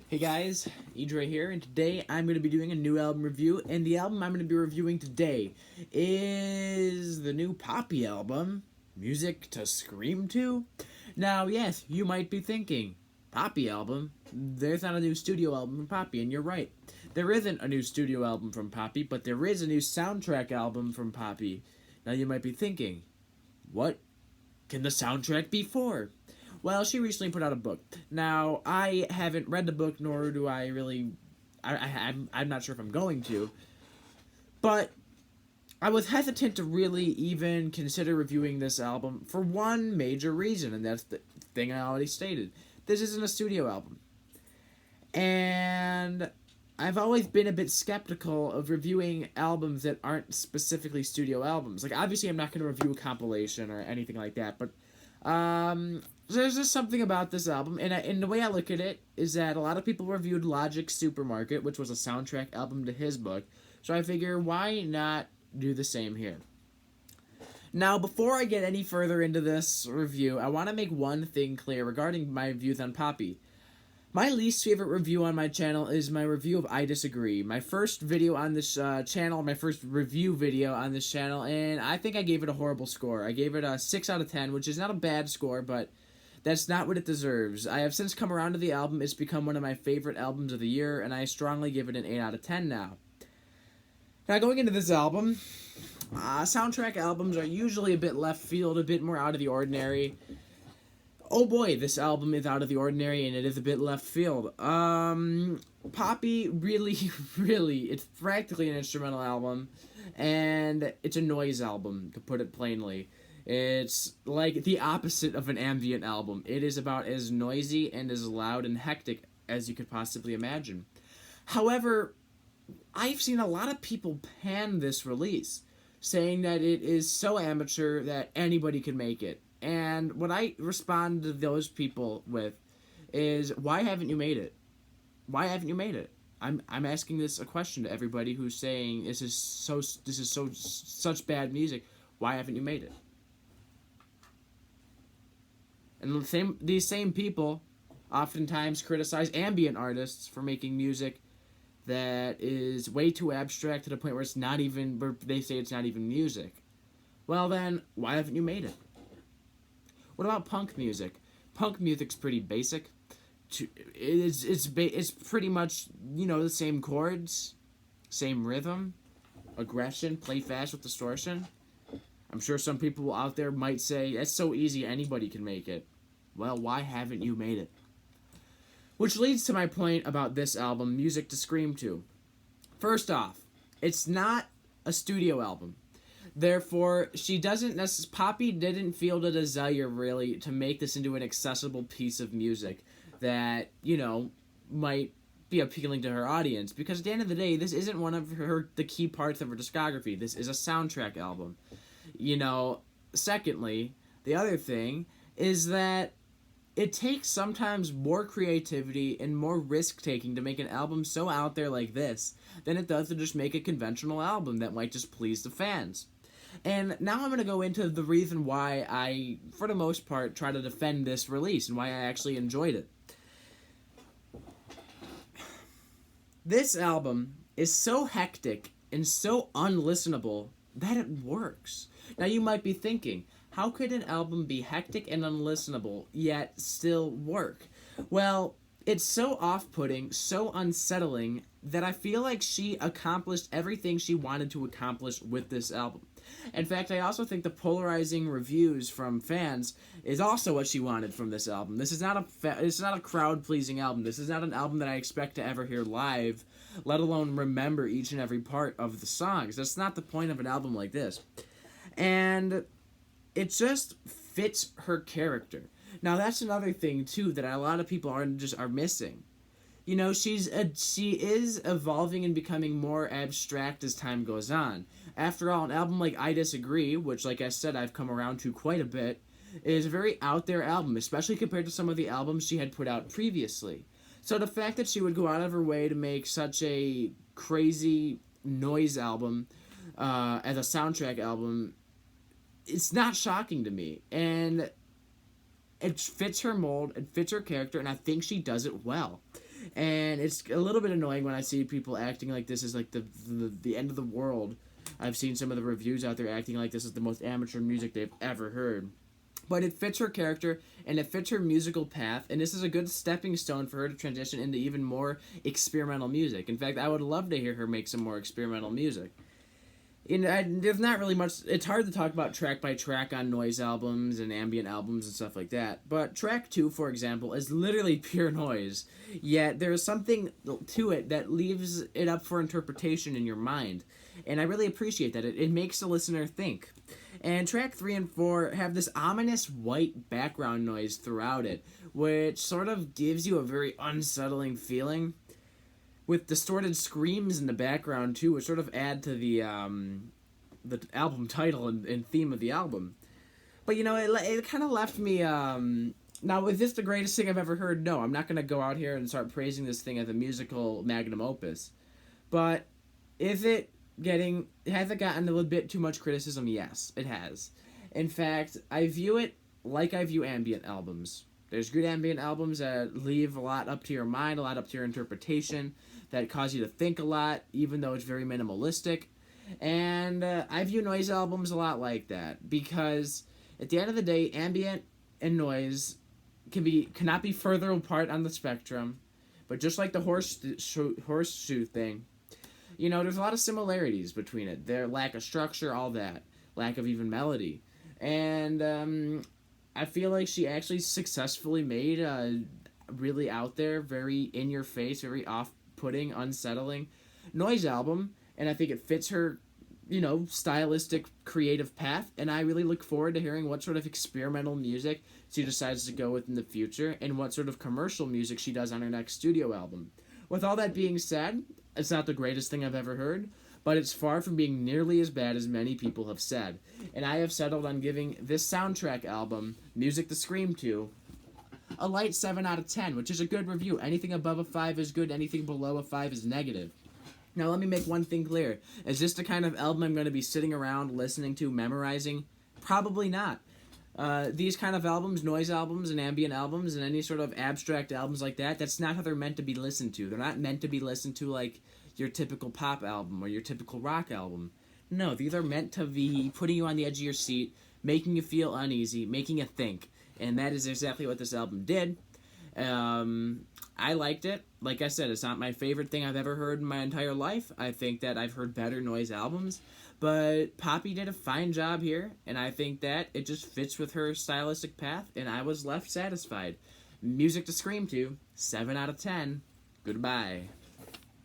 Hey guys, Edre here, and today I'm going to be doing a new album review, and the album I'm going to be reviewing today is the new Poppy album, Music to Scream To. Now, yes, you might be thinking, Poppy album? There's not a new studio album from Poppy, and you're right. There isn't a new studio album from Poppy, but there is a new soundtrack album from Poppy. Now you might be thinking, what can the soundtrack be for? Well, she recently put out a book. Now, I haven't read the book, nor do I really. I'm not sure if I'm going to. But I was hesitant to really even consider reviewing this album for one major reason, and that's the thing I already stated. This isn't a studio album. And I've always been a bit skeptical of reviewing albums that aren't specifically studio albums. Like, obviously, I'm not going to review a compilation or anything like that, but there's just something about this album, and the way I look at it is that a lot of people reviewed Logic's Supermarket, which was a soundtrack album to his book, so I figure, why not do the same here? Now, before I get any further into this review, I want to make one thing clear regarding my views on Poppy. My least favorite review on my channel is my review of I Disagree. My first video on this channel, my first review video on this channel, and I think I gave it a horrible score. I gave it a 6 out of 10, which is not a bad score, but that's not what it deserves. I have since come around to the album. It's become one of my favorite albums of the year, and I strongly give it an 8 out of 10 now. Now, going into this album, soundtrack albums are usually a bit left field, a bit more out of the ordinary. Oh boy, this album is out of the ordinary, and it is a bit left field. Poppy really, it's practically an instrumental album, and it's a noise album, to put it plainly. It's like the opposite of an ambient album. It is about as noisy and as loud and hectic as you could possibly imagine. However, I've seen a lot of people pan this release, saying that it is so amateur that anybody can make it. And what I respond to those people with is, why haven't you made it? Why haven't you made it? I'm asking this a question to everybody who's saying this is such bad music. Why haven't you made it? And these same people oftentimes criticize ambient artists for making music that is way too abstract to the point where they say it's not even music. Well then, why haven't you made it? What about punk music? Punk music's pretty basic. It's pretty much, the same chords, same rhythm, aggression, play fast with distortion. I'm sure some people out there might say, that's so easy, anybody can make it. Well, why haven't you made it? Which leads to my point about this album, Music to Scream To. First off, it's not a studio album. Therefore, Poppy didn't feel the desire, really, to make this into an accessible piece of music that, might be appealing to her audience. Because at the end of the day, this isn't one of the key parts of her discography. This is a soundtrack album. Secondly, the other thing is that it takes sometimes more creativity and more risk-taking to make an album so out there like this than it does to just make a conventional album that might just please the fans. And now I'm going to go into the reason why I, for the most part, try to defend this release and why I actually enjoyed it. This album is so hectic and so unlistenable that it works. Now you might be thinking, how could an album be hectic and unlistenable yet still work? Well, it's so off-putting, so unsettling, that I feel like she accomplished everything she wanted to accomplish with this album. In fact, I also think the polarizing reviews from fans is also what she wanted from this album. This is not a crowd-pleasing album. This is not an album that I expect to ever hear live, let alone remember each and every part of the songs. That's not the point of an album like this. And it just fits her character. Now, that's another thing, too, that a lot of people are missing. She is evolving and becoming more abstract as time goes on. After all, an album like I Disagree, which, like I said, I've come around to quite a bit, is a very out-there album, especially compared to some of the albums she had put out previously. So the fact that she would go out of her way to make such a crazy noise album as a soundtrack album, it's not shocking to me. And it fits her mold, it fits her character, and I think she does it well. And it's a little bit annoying when I see people acting like this is like the end of the world. I've seen some of the reviews out there acting like this is the most amateur music they've ever heard. But it fits her character, and it fits her musical path, and this is a good stepping stone for her to transition into even more experimental music. In fact, I would love to hear her make some more experimental music. There's not really much. It's hard to talk about track by track on noise albums and ambient albums and stuff like that. But track 2, for example, is literally pure noise. Yet there is something to it that leaves it up for interpretation in your mind. And I really appreciate that. It makes the listener think. And track 3 and 4 have this ominous white background noise throughout it, which sort of gives you a very unsettling feeling, with distorted screams in the background too, which sort of add to the album title and theme of the album. But it kind of left me. Now, is this the greatest thing I've ever heard? No, I'm not gonna go out here and start praising this thing as a musical magnum opus. But has it gotten a little bit too much criticism? Yes, it has. In fact, I view it like I view ambient albums. There's good ambient albums that leave a lot up to your mind, a lot up to your interpretation, that cause you to think a lot, even though it's very minimalistic. And I view noise albums a lot like that, because at the end of the day, ambient and noise cannot be further apart on the spectrum. But just like the horseshoe thing, there's a lot of similarities between it. Their lack of structure, all that. Lack of even melody. And I feel like she actually successfully made a really out there, very in-your-face, very off-putting, unsettling noise album. And I think it fits her, stylistic, creative path. And I really look forward to hearing what sort of experimental music she decides to go with in the future, and what sort of commercial music she does on her next studio album. With all that being said, it's not the greatest thing I've ever heard, but it's far from being nearly as bad as many people have said. And I have settled on giving this soundtrack album, Music to Scream To, a light 7 out of 10, which is a good review. Anything above a 5 is good, anything below a 5 is negative. Now let me make one thing clear. Is this the kind of album I'm going to be sitting around listening to, memorizing? Probably not. These kind of albums, noise albums and ambient albums and any sort of abstract albums like that, that's not how they're meant to be listened to. They're not meant to be listened to like your typical pop album or your typical rock album. No, these are meant to be putting you on the edge of your seat, making you feel uneasy, making you think. And that is exactly what this album did. I liked it. Like I said, it's not my favorite thing I've ever heard in my entire life. I think that I've heard better noise albums. But Poppy did a fine job here, and I think that it just fits with her stylistic path, and I was left satisfied. Music to Scream To, 7 out of 10. Goodbye.